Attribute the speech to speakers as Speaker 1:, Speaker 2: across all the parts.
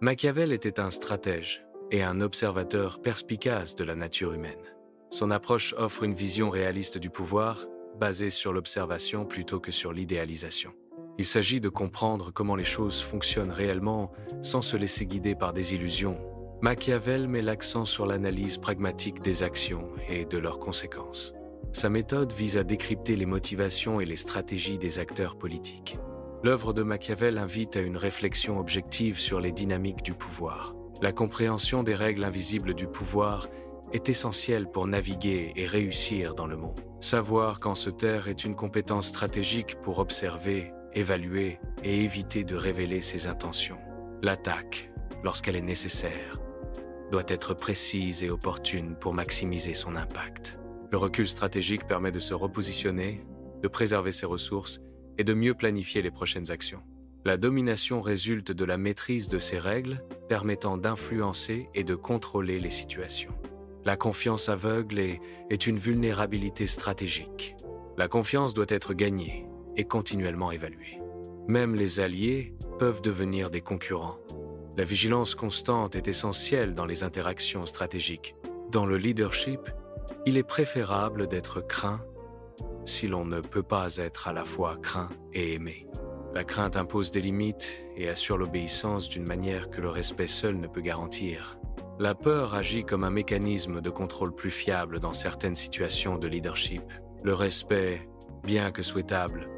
Speaker 1: Machiavel était un stratège et un observateur perspicace de la nature humaine. Son approche offre une vision réaliste du pouvoir, basée sur l'observation plutôt que sur l'idéalisation. Il s'agit de comprendre comment les choses fonctionnent réellement sans se laisser guider par des illusions. Machiavel met l'accent sur l'analyse pragmatique des actions et de leurs conséquences. Sa méthode vise à décrypter les motivations et les stratégies des acteurs politiques. L'œuvre de Machiavel invite à une réflexion objective sur les dynamiques du pouvoir. La compréhension des règles invisibles du pouvoir est essentielle pour naviguer et réussir dans le monde. Savoir quand se taire est une compétence stratégique pour observer, évaluer et éviter de révéler ses intentions. L'attaque, lorsqu'elle est nécessaire, doit être précise et opportune pour maximiser son impact. Le recul stratégique permet de se repositionner, de préserver ses ressources et de mieux planifier les prochaines actions. La domination résulte de la maîtrise de ces règles, permettant d'influencer et de contrôler les situations. La confiance aveugle est une vulnérabilité stratégique. La confiance doit être gagnée et continuellement évaluée. Même les alliés peuvent devenir des concurrents. La vigilance constante est essentielle dans les interactions stratégiques. Dans le leadership, il est préférable d'être craint si l'on ne peut pas être à la fois craint et aimé. La crainte impose des limites et assure l'obéissance d'une manière que le respect seul ne peut garantir. La peur agit comme un mécanisme de contrôle plus fiable dans certaines situations de leadership. Le respect, bien que souhaitable,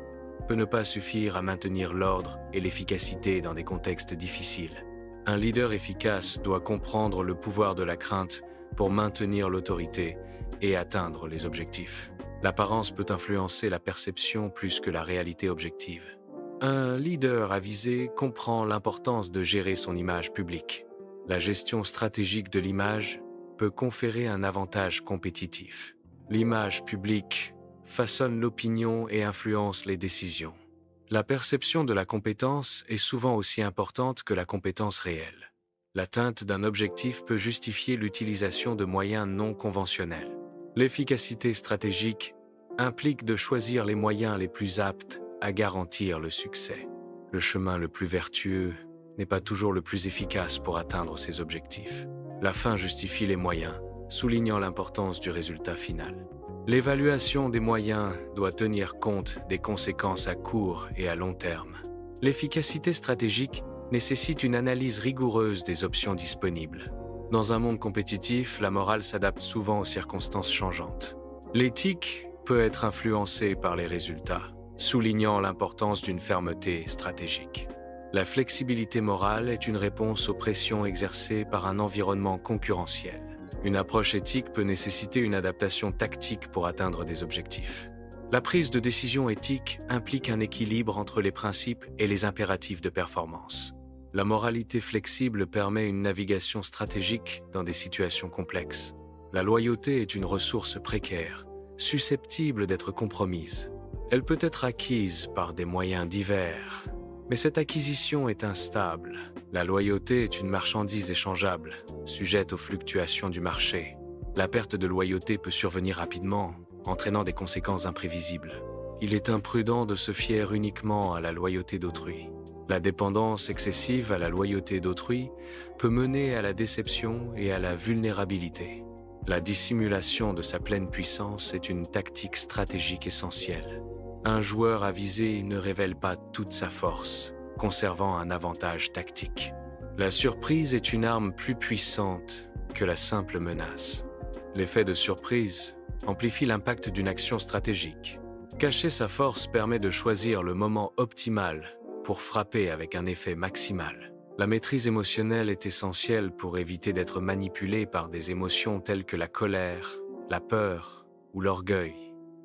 Speaker 1: peut ne pas suffire à maintenir l'ordre et l'efficacité dans des contextes difficiles. Un leader efficace doit comprendre le pouvoir de la crainte pour maintenir l'autorité et atteindre les objectifs. L'apparence peut influencer la perception plus que la réalité objective. Un leader avisé comprend l'importance de gérer son image publique. La gestion stratégique de l'image peut conférer un avantage compétitif. L'image publique façonne l'opinion et influence les décisions. La perception de la compétence est souvent aussi importante que la compétence réelle. L'atteinte d'un objectif peut justifier l'utilisation de moyens non conventionnels. L'efficacité stratégique implique de choisir les moyens les plus aptes à garantir le succès. Le chemin le plus vertueux n'est pas toujours le plus efficace pour atteindre ses objectifs. La fin justifie les moyens, soulignant l'importance du résultat final. L'évaluation des moyens doit tenir compte des conséquences à court et à long terme. L'efficacité stratégique nécessite une analyse rigoureuse des options disponibles. Dans un monde compétitif, la morale s'adapte souvent aux circonstances changeantes. L'éthique peut être influencée par les résultats, soulignant l'importance d'une fermeté stratégique. La flexibilité morale est une réponse aux pressions exercées par un environnement concurrentiel. Une approche éthique peut nécessiter une adaptation tactique pour atteindre des objectifs. La prise de décision éthique implique un équilibre entre les principes et les impératifs de performance. La moralité flexible permet une navigation stratégique dans des situations complexes. La loyauté est une ressource précaire, susceptible d'être compromise. Elle peut être acquise par des moyens divers, mais cette acquisition est instable. La loyauté est une marchandise échangeable, sujette aux fluctuations du marché. La perte de loyauté peut survenir rapidement, entraînant des conséquences imprévisibles. Il est imprudent de se fier uniquement à la loyauté d'autrui. La dépendance excessive à la loyauté d'autrui peut mener à la déception et à la vulnérabilité. La dissimulation de sa pleine puissance est une tactique stratégique essentielle. Un joueur avisé ne révèle pas toute sa force, conservant un avantage tactique. La surprise est une arme plus puissante que la simple menace. L'effet de surprise amplifie l'impact d'une action stratégique. Cacher sa force permet de choisir le moment optimal pour frapper avec un effet maximal. La maîtrise émotionnelle est essentielle pour éviter d'être manipulé par des émotions telles que la colère, la peur ou l'orgueil.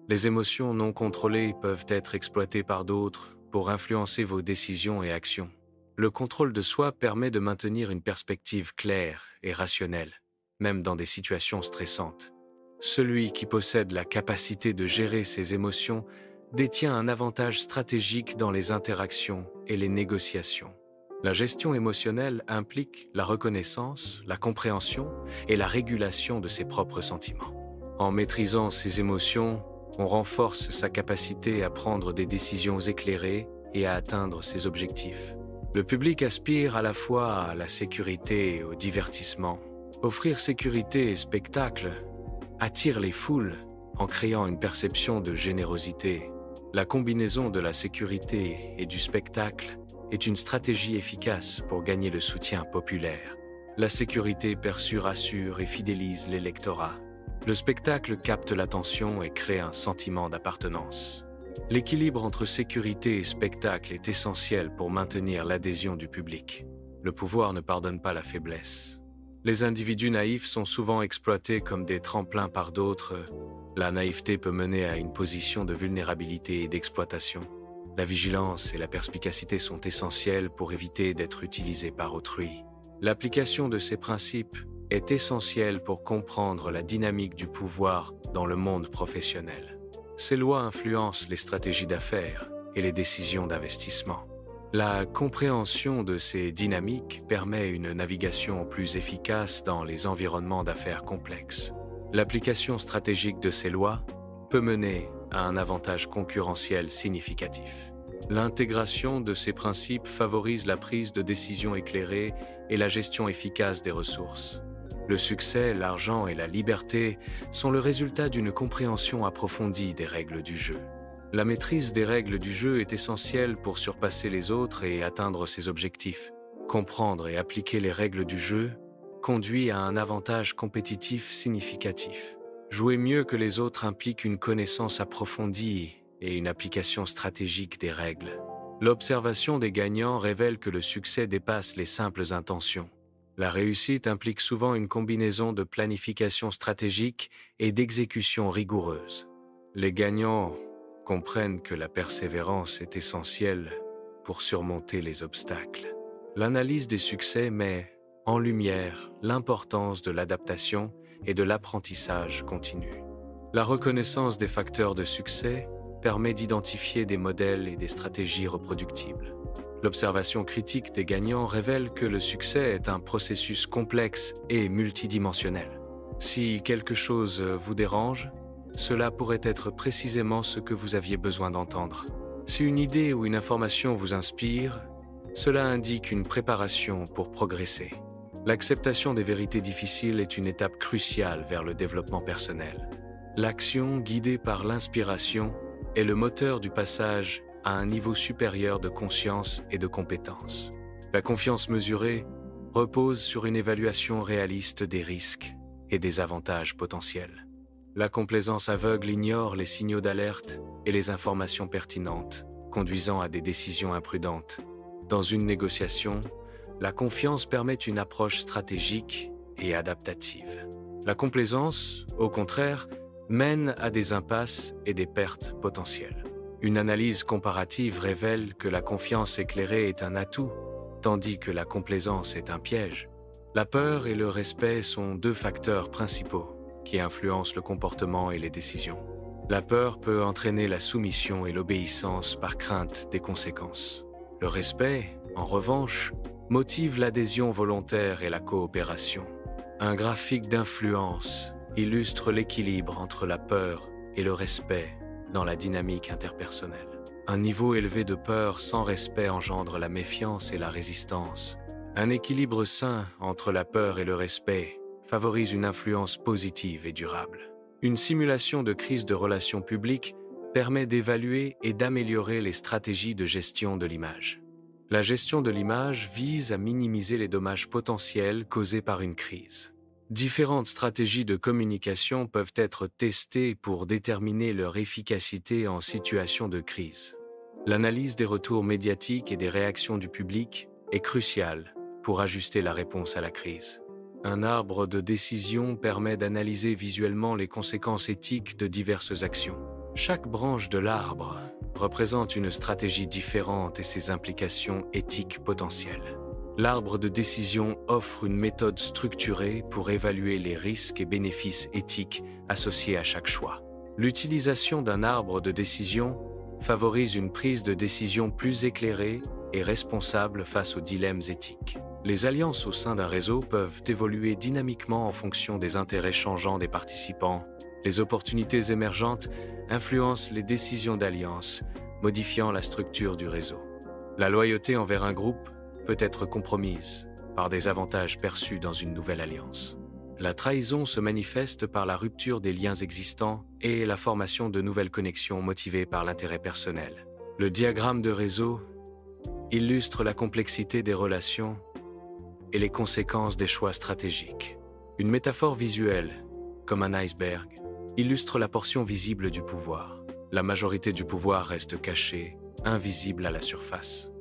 Speaker 1: Les émotions non contrôlées peuvent être exploitées par d'autres pour influencer vos décisions et actions. Le contrôle de soi permet de maintenir une perspective claire et rationnelle, même dans des situations stressantes. Celui qui possède la capacité de gérer ses émotions détient un avantage stratégique dans les interactions et les négociations. La gestion émotionnelle implique la reconnaissance, la compréhension et la régulation de ses propres sentiments. En maîtrisant ses émotions, on renforce sa capacité à prendre des décisions éclairées et à atteindre ses objectifs. Le public aspire à la fois à la sécurité et au divertissement. Offrir sécurité et spectacle attire les foules en créant une perception de générosité. La combinaison de la sécurité et du spectacle est une stratégie efficace pour gagner le soutien populaire. La sécurité perçue rassure et fidélise l'électorat. Le spectacle capte l'attention et crée un sentiment d'appartenance. L'équilibre entre sécurité et spectacle est essentiel pour maintenir l'adhésion du public. Le pouvoir ne pardonne pas la faiblesse. Les individus naïfs sont souvent exploités comme des tremplins par d'autres. La naïveté peut mener à une position de vulnérabilité et d'exploitation. La vigilance et la perspicacité sont essentielles pour éviter d'être utilisés par autrui. L'application de ces principes est essentielle pour comprendre la dynamique du pouvoir dans le monde professionnel. Ces lois influencent les stratégies d'affaires et les décisions d'investissement. La compréhension de ces dynamiques permet une navigation plus efficace dans les environnements d'affaires complexes. L'application stratégique de ces lois peut mener à un avantage concurrentiel significatif. L'intégration de ces principes favorise la prise de décisions éclairées et la gestion efficace des ressources. Le succès, l'argent et la liberté sont le résultat d'une compréhension approfondie des règles du jeu. La maîtrise des règles du jeu est essentielle pour surpasser les autres et atteindre ses objectifs. Comprendre et appliquer les règles du jeu conduit à un avantage compétitif significatif. Jouer mieux que les autres implique une connaissance approfondie et une application stratégique des règles. L'observation des gagnants révèle que le succès dépasse les simples intentions. La réussite implique souvent une combinaison de planification stratégique et d'exécution rigoureuse. Les gagnants comprennent que la persévérance est essentielle pour surmonter les obstacles. L'analyse des succès met en lumière l'importance de l'adaptation et de l'apprentissage continu. La reconnaissance des facteurs de succès permet d'identifier des modèles et des stratégies reproductibles. L'observation critique des gagnants révèle que le succès est un processus complexe et multidimensionnel. Si quelque chose vous dérange, cela pourrait être précisément ce que vous aviez besoin d'entendre. Si une idée ou une information vous inspire, cela indique une préparation pour progresser. L'acceptation des vérités difficiles est une étape cruciale vers le développement personnel. L'action, guidée par l'inspiration, est le moteur du passage à un niveau supérieur de conscience et de compétence. La confiance mesurée repose sur une évaluation réaliste des risques et des avantages potentiels. La complaisance aveugle ignore les signaux d'alerte et les informations pertinentes, conduisant à des décisions imprudentes. Dans une négociation, la confiance permet une approche stratégique et adaptative. La complaisance, au contraire, mène à des impasses et des pertes potentielles. Une analyse comparative révèle que la confiance éclairée est un atout, tandis que la complaisance est un piège. La peur et le respect sont deux facteurs principaux qui influencent le comportement et les décisions. La peur peut entraîner la soumission et l'obéissance par crainte des conséquences. Le respect, en revanche, motive l'adhésion volontaire et la coopération. Un graphique d'influence illustre l'équilibre entre la peur et le respect dans la dynamique interpersonnelle. Un niveau élevé de peur sans respect engendre la méfiance et la résistance. Un équilibre sain entre la peur et le respect favorise une influence positive et durable. Une simulation de crise de relations publiques permet d'évaluer et d'améliorer les stratégies de gestion de l'image. La gestion de l'image vise à minimiser les dommages potentiels causés par une crise. Différentes stratégies de communication peuvent être testées pour déterminer leur efficacité en situation de crise. L'analyse des retours médiatiques et des réactions du public est cruciale pour ajuster la réponse à la crise. Un arbre de décision permet d'analyser visuellement les conséquences éthiques de diverses actions. Chaque branche de l'arbre représente une stratégie différente et ses implications éthiques potentielles. L'arbre de décision offre une méthode structurée pour évaluer les risques et bénéfices éthiques associés à chaque choix. L'utilisation d'un arbre de décision favorise une prise de décision plus éclairée et responsable face aux dilemmes éthiques. Les alliances au sein d'un réseau peuvent évoluer dynamiquement en fonction des intérêts changeants des participants. Les opportunités émergentes influencent les décisions d'alliance, modifiant la structure du réseau. La loyauté envers un groupe peut être compromise par des avantages perçus dans une nouvelle alliance. La trahison se manifeste par la rupture des liens existants et la formation de nouvelles connexions motivées par l'intérêt personnel. Le diagramme de réseau illustre la complexité des relations et les conséquences des choix stratégiques. Une métaphore visuelle, comme un iceberg, illustre la portion visible du pouvoir. La majorité du pouvoir reste cachée, invisible à la surface.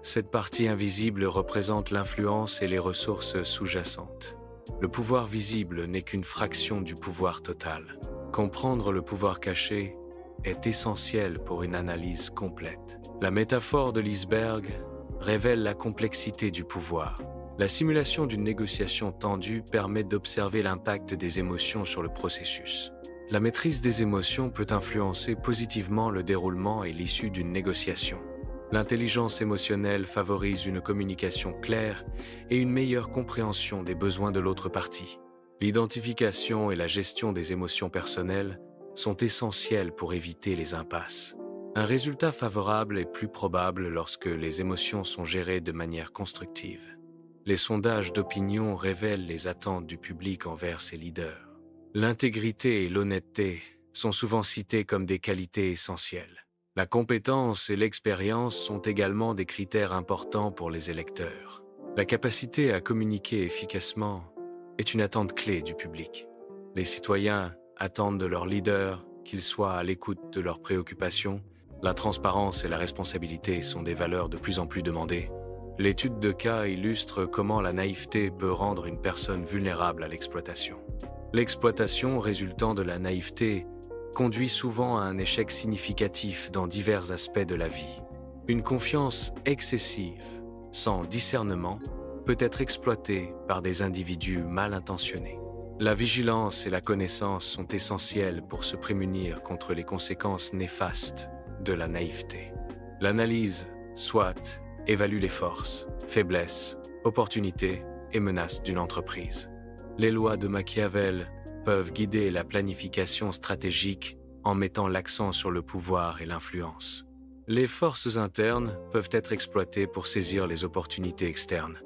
Speaker 1: Cette partie invisible représente l'influence et les ressources sous-jacentes. Le pouvoir visible n'est qu'une fraction du pouvoir total. Comprendre le pouvoir caché est essentiel pour une analyse complète. La métaphore de l'iceberg révèle la complexité du pouvoir. La simulation d'une négociation tendue permet d'observer l'impact des émotions sur le processus. La maîtrise des émotions peut influencer positivement le déroulement et l'issue d'une négociation. L'intelligence émotionnelle favorise une communication claire et une meilleure compréhension des besoins de l'autre partie. L'identification et la gestion des émotions personnelles sont essentielles pour éviter les impasses. Un résultat favorable est plus probable lorsque les émotions sont gérées de manière constructive. Les sondages d'opinion révèlent les attentes du public envers ses leaders. L'intégrité et l'honnêteté sont souvent cités comme des qualités essentielles. La compétence et l'expérience sont également des critères importants pour les électeurs. La capacité à communiquer efficacement est une attente clé du public. Les citoyens attendent de leurs leaders qu'ils soient à l'écoute de leurs préoccupations. La transparence et la responsabilité sont des valeurs de plus en plus demandées. L'étude de cas illustre comment la naïveté peut rendre une personne vulnérable à l'exploitation. L'exploitation résultant de la naïveté conduit souvent à un échec significatif dans divers aspects de la vie. Une confiance excessive, sans discernement, peut être exploitée par des individus mal intentionnés. La vigilance et la connaissance sont essentielles pour se prémunir contre les conséquences néfastes de la naïveté. L'analyse, soit, évalue les forces, faiblesses, opportunités et menaces d'une entreprise. Les lois de Machiavel peuvent guider la planification stratégique en mettant l'accent sur le pouvoir et l'influence. Les forces internes peuvent être exploitées pour saisir les opportunités externes.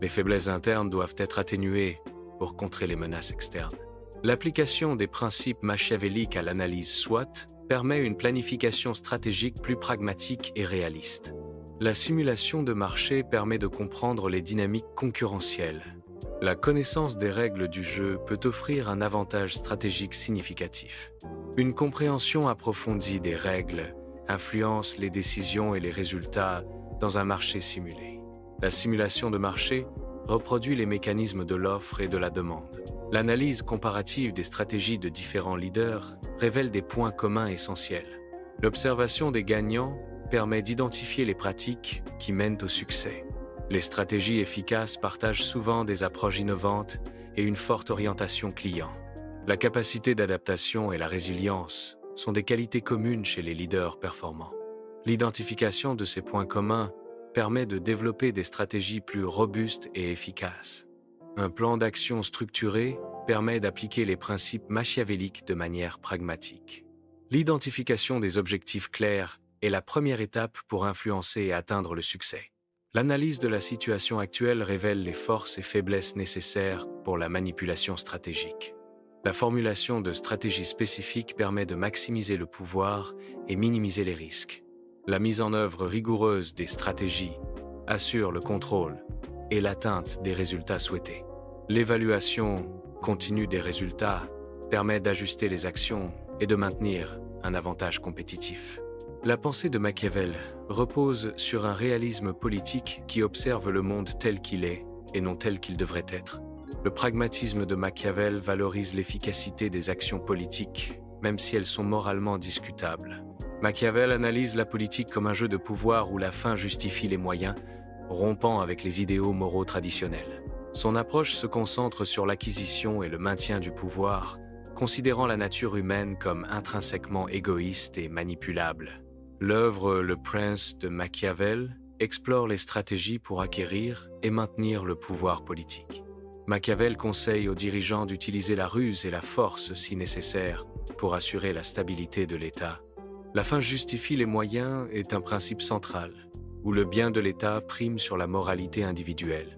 Speaker 1: Les faiblesses internes doivent être atténuées pour contrer les menaces externes. L'application des principes machiavéliques à l'analyse SWOT permet une planification stratégique plus pragmatique et réaliste. La simulation de marché permet de comprendre les dynamiques concurrentielles. La connaissance des règles du jeu peut offrir un avantage stratégique significatif. Une compréhension approfondie des règles influence les décisions et les résultats dans un marché simulé. La simulation de marché reproduit les mécanismes de l'offre et de la demande. L'analyse comparative des stratégies de différents leaders révèle des points communs essentiels. L'observation des gagnants permet d'identifier les pratiques qui mènent au succès. Les stratégies efficaces partagent souvent des approches innovantes et une forte orientation client. La capacité d'adaptation et la résilience sont des qualités communes chez les leaders performants. L'identification de ces points communs permet de développer des stratégies plus robustes et efficaces. Un plan d'action structuré permet d'appliquer les principes machiavéliques de manière pragmatique. L'identification des objectifs clairs est la première étape pour influencer et atteindre le succès. L'analyse de la situation actuelle révèle les forces et faiblesses nécessaires pour la manipulation stratégique. La formulation de stratégies spécifiques permet de maximiser le pouvoir et minimiser les risques. La mise en œuvre rigoureuse des stratégies assure le contrôle et l'atteinte des résultats souhaités. L'évaluation continue des résultats permet d'ajuster les actions et de maintenir un avantage compétitif. La pensée de Machiavel repose sur un réalisme politique qui observe le monde tel qu'il est et non tel qu'il devrait être. Le pragmatisme de Machiavel valorise l'efficacité des actions politiques, même si elles sont moralement discutables. Machiavel analyse la politique comme un jeu de pouvoir où la fin justifie les moyens, rompant avec les idéaux moraux traditionnels. Son approche se concentre sur l'acquisition et le maintien du pouvoir, considérant la nature humaine comme intrinsèquement égoïste et manipulable. L'œuvre Le Prince de Machiavel explore les stratégies pour acquérir et maintenir le pouvoir politique. Machiavel conseille aux dirigeants d'utiliser la ruse et la force si nécessaire pour assurer la stabilité de l'État. La fin justifie les moyens est un principe central. où le bien de l'État prime sur la moralité individuelle.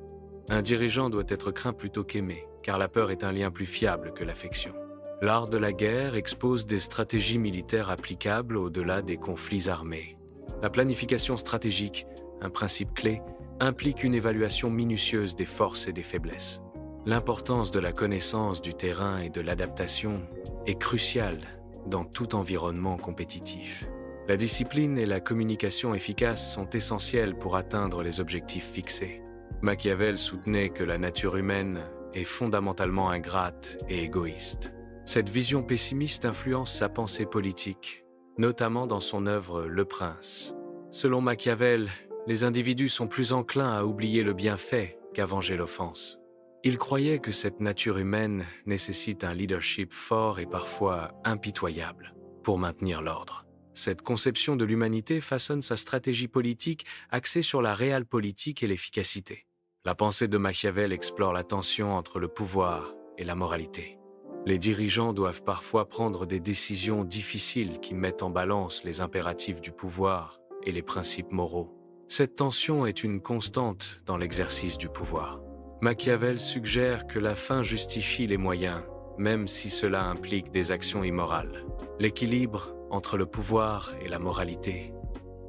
Speaker 1: Un dirigeant doit être craint plutôt qu'aimé, car la peur est un lien plus fiable que l'affection. L'art de la guerre expose des stratégies militaires applicables au-delà des conflits armés. La planification stratégique, un principe clé, implique une évaluation minutieuse des forces et des faiblesses. L'importance de la connaissance du terrain et de l'adaptation est cruciale dans tout environnement compétitif. La discipline et la communication efficace sont essentielles pour atteindre les objectifs fixés. Machiavel soutenait que la nature humaine est fondamentalement ingrate et égoïste. Cette vision pessimiste influence sa pensée politique, notamment dans son œuvre Le Prince. Selon Machiavel, les individus sont plus enclins à oublier le bienfait qu'à venger l'offense. Il croyait que cette nature humaine nécessite un leadership fort et parfois impitoyable pour maintenir l'ordre. Cette conception de l'humanité façonne sa stratégie politique axée sur la realpolitik et l'efficacité. La pensée de Machiavel explore la tension entre le pouvoir et la moralité. Les dirigeants doivent parfois prendre des décisions difficiles qui mettent en balance les impératifs du pouvoir et les principes moraux. Cette tension est une constante dans l'exercice du pouvoir. Machiavel suggère que la fin justifie les moyens, même si cela implique des actions immorales. L'équilibre entre le pouvoir et la moralité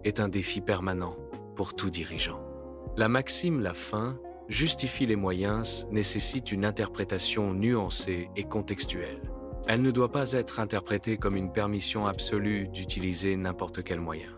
Speaker 1: est un défi permanent pour tout dirigeant. La maxime « la fin » justifie les moyens nécessite une interprétation nuancée et contextuelle. Elle ne doit pas être interprétée comme une permission absolue d'utiliser n'importe quel moyen.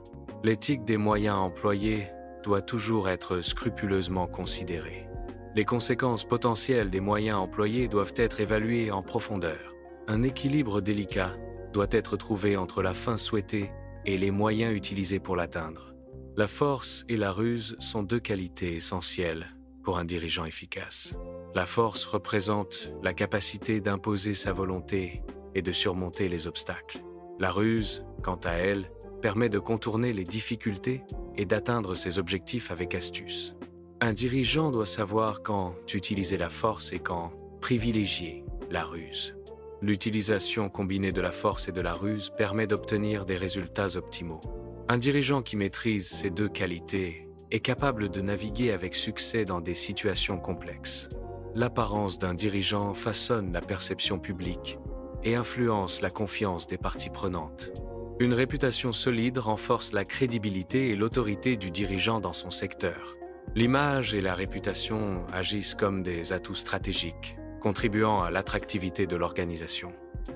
Speaker 1: L'éthique des moyens employés doit toujours être scrupuleusement considérée. Les conséquences potentielles des moyens employés doivent être évaluées en profondeur. Un équilibre délicat doit être trouvé entre la fin souhaitée et les moyens utilisés pour l'atteindre. La force et la ruse sont deux qualités essentielles pour un dirigeant efficace. La force représente la capacité d'imposer sa volonté et de surmonter les obstacles. La ruse, quant à elle, permet de contourner les difficultés et d'atteindre ses objectifs avec astuce. Un dirigeant doit savoir quand utiliser la force et quand privilégier la ruse. L'utilisation combinée de la force et de la ruse permet d'obtenir des résultats optimaux. Un dirigeant qui maîtrise ces deux qualités est capable de naviguer avec succès dans des situations complexes. L'apparence d'un dirigeant façonne la perception publique et influence la confiance des parties prenantes. Une réputation solide renforce la crédibilité et l'autorité du dirigeant dans son secteur. L'image et la réputation agissent comme des atouts stratégiques, contribuant à l'attractivité de l'organisation.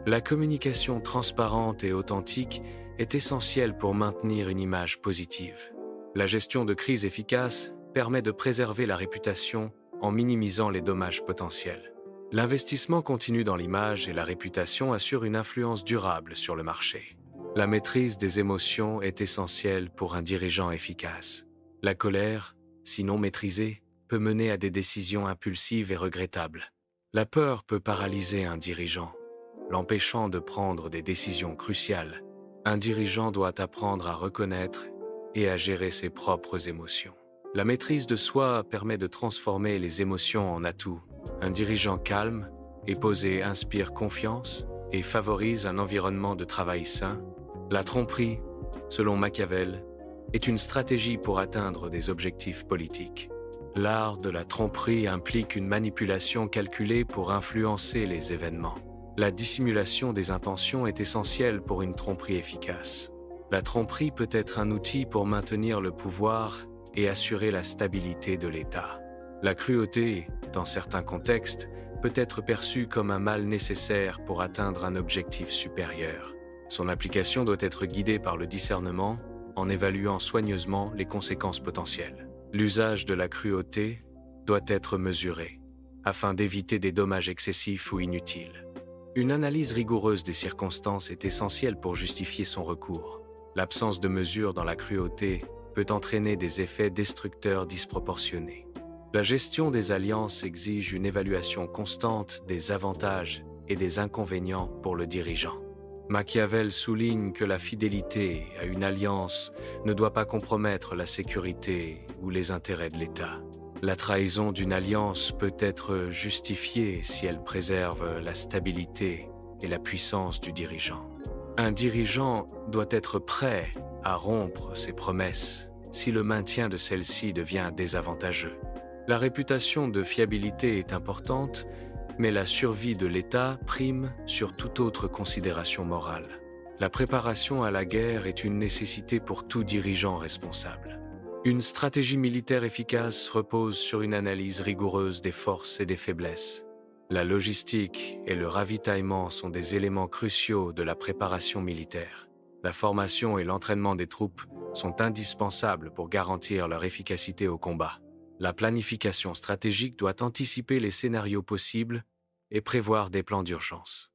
Speaker 1: La communication transparente et authentique est essentielle pour maintenir une image positive. La gestion de crise efficace permet de préserver la réputation en minimisant les dommages potentiels. L'investissement continu dans l'image et la réputation assure une influence durable sur le marché. La maîtrise des émotions est essentielle pour un dirigeant efficace. La colère, sinon maîtrisée, peut mener à des décisions impulsives et regrettables. La peur peut paralyser un dirigeant, l'empêchant de prendre des décisions cruciales. Un dirigeant doit apprendre à reconnaître et à gérer ses propres émotions. La maîtrise de soi permet de transformer les émotions en atouts. Un dirigeant calme et posé inspire confiance et favorise un environnement de travail sain. La tromperie, selon Machiavel, est une stratégie pour atteindre des objectifs politiques. L'art de la tromperie implique une manipulation calculée pour influencer les événements. La dissimulation des intentions est essentielle pour une tromperie efficace. La tromperie peut être un outil pour maintenir le pouvoir et assurer la stabilité de l'État. La cruauté, dans certains contextes, peut être perçue comme un mal nécessaire pour atteindre un objectif supérieur. Son application doit être guidée par le discernement, en évaluant soigneusement les conséquences potentielles. L'usage de la cruauté doit être mesuré, afin d'éviter des dommages excessifs ou inutiles. Une analyse rigoureuse des circonstances est essentielle pour justifier son recours. L'absence de mesure dans la cruauté peut entraîner des effets destructeurs disproportionnés. La gestion des alliances exige une évaluation constante des avantages et des inconvénients pour le dirigeant. Machiavel souligne que la fidélité à une alliance ne doit pas compromettre la sécurité ou les intérêts de l'État. La trahison d'une alliance peut être justifiée si elle préserve la stabilité et la puissance du dirigeant. Un dirigeant doit être prêt à rompre ses promesses si le maintien de celle-ci devient désavantageux. La réputation de fiabilité est importante, mais la survie de l'État prime sur toute autre considération morale. La préparation à la guerre est une nécessité pour tout dirigeant responsable. Une stratégie militaire efficace repose sur une analyse rigoureuse des forces et des faiblesses. La logistique et le ravitaillement sont des éléments cruciaux de la préparation militaire. La formation et l'entraînement des troupes sont indispensables pour garantir leur efficacité au combat. La planification stratégique doit anticiper les scénarios possibles et prévoir des plans d'urgence.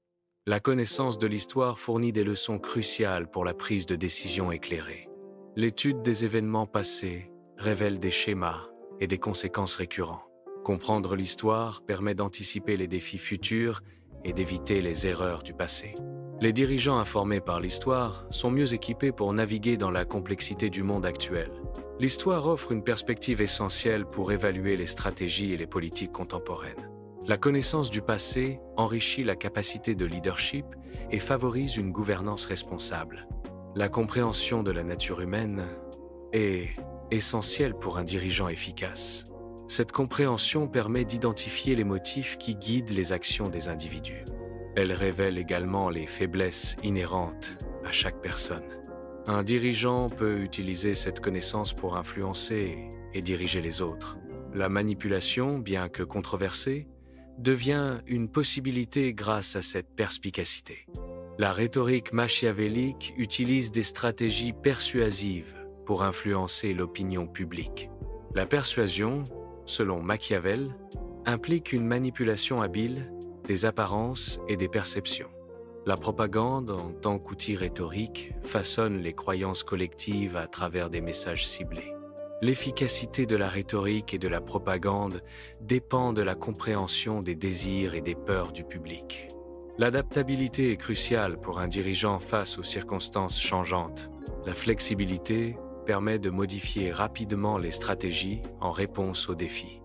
Speaker 1: La connaissance de l'histoire fournit des leçons cruciales pour la prise de décisions éclairées. L'étude des événements passés révèle des schémas et des conséquences récurrents. Comprendre l'histoire permet d'anticiper les défis futurs et d'éviter les erreurs du passé. Les dirigeants informés par l'histoire sont mieux équipés pour naviguer dans la complexité du monde actuel. L'histoire offre une perspective essentielle pour évaluer les stratégies et les politiques contemporaines. La connaissance du passé enrichit la capacité de leadership et favorise une gouvernance responsable. La compréhension de la nature humaine est essentielle pour un dirigeant efficace. Cette compréhension permet d'identifier les motifs qui guident les actions des individus. Elle révèle également les faiblesses inhérentes à chaque personne. Un dirigeant peut utiliser cette connaissance pour influencer et diriger les autres. La manipulation, bien que controversée, devient une possibilité grâce à cette perspicacité. La rhétorique machiavélique utilise des stratégies persuasives pour influencer l'opinion publique. La persuasion, selon Machiavel, implique une manipulation habile des apparences et des perceptions. La propagande, en tant qu'outil rhétorique, façonne les croyances collectives à travers des messages ciblés. L'efficacité de la rhétorique et de la propagande dépend de la compréhension des désirs et des peurs du public. L'adaptabilité est cruciale pour un dirigeant face aux circonstances changeantes. La flexibilité permet de modifier rapidement les stratégies en réponse aux défis.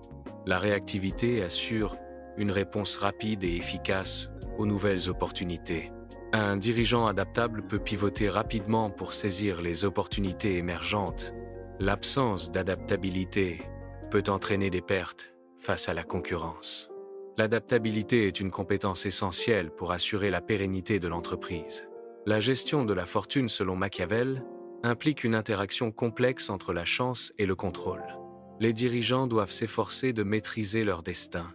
Speaker 1: La réactivité assure une réponse rapide et efficace aux nouvelles opportunités. Un dirigeant adaptable peut pivoter rapidement pour saisir les opportunités émergentes. L'absence d'adaptabilité peut entraîner des pertes face à la concurrence. L'adaptabilité est une compétence essentielle pour assurer la pérennité de l'entreprise. La gestion de la fortune, selon Machiavel, implique une interaction complexe entre la chance et le contrôle. Les dirigeants doivent s'efforcer de maîtriser leur destin,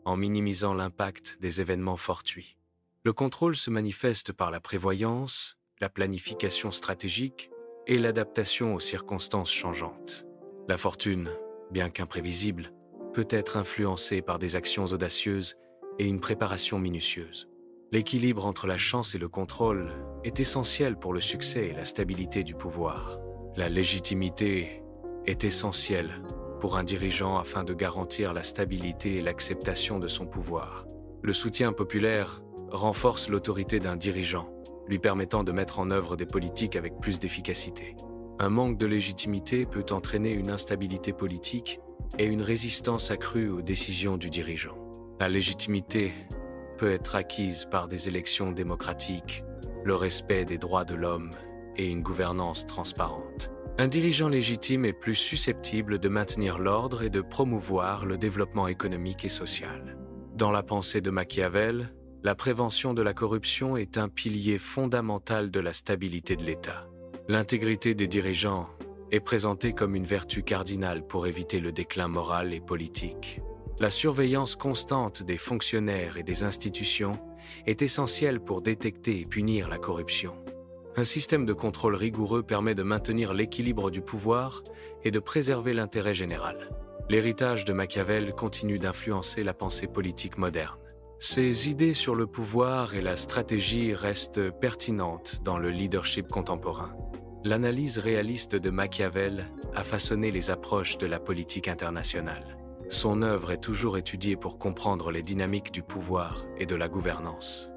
Speaker 1: en minimisant l'impact des événements fortuits. Le contrôle se manifeste par la prévoyance, la planification stratégique et l'adaptation aux circonstances changeantes. La fortune, bien qu'imprévisible, peut être influencée par des actions audacieuses et une préparation minutieuse. L'équilibre entre la chance et le contrôle est essentiel pour le succès et la stabilité du pouvoir. La légitimité est essentielle pour un dirigeant afin de garantir la stabilité et l'acceptation de son pouvoir. Le soutien populaire renforce l'autorité d'un dirigeant, lui permettant de mettre en œuvre des politiques avec plus d'efficacité. Un manque de légitimité peut entraîner une instabilité politique et une résistance accrue aux décisions du dirigeant. La légitimité peut être acquise par des élections démocratiques, le respect des droits de l'homme et une gouvernance transparente. Un dirigeant légitime est plus susceptible de maintenir l'ordre et de promouvoir le développement économique et social. Dans la pensée de Machiavel, la prévention de la corruption est un pilier fondamental de la stabilité de l'État. L'intégrité des dirigeants est présentée comme une vertu cardinale pour éviter le déclin moral et politique. La surveillance constante des fonctionnaires et des institutions est essentielle pour détecter et punir la corruption. Un système de contrôle rigoureux permet de maintenir l'équilibre du pouvoir et de préserver l'intérêt général. L'héritage de Machiavel continue d'influencer la pensée politique moderne. Ses idées sur le pouvoir et la stratégie restent pertinentes dans le leadership contemporain. L'analyse réaliste de Machiavel a façonné les approches de la politique internationale. Son œuvre est toujours étudiée pour comprendre les dynamiques du pouvoir et de la gouvernance.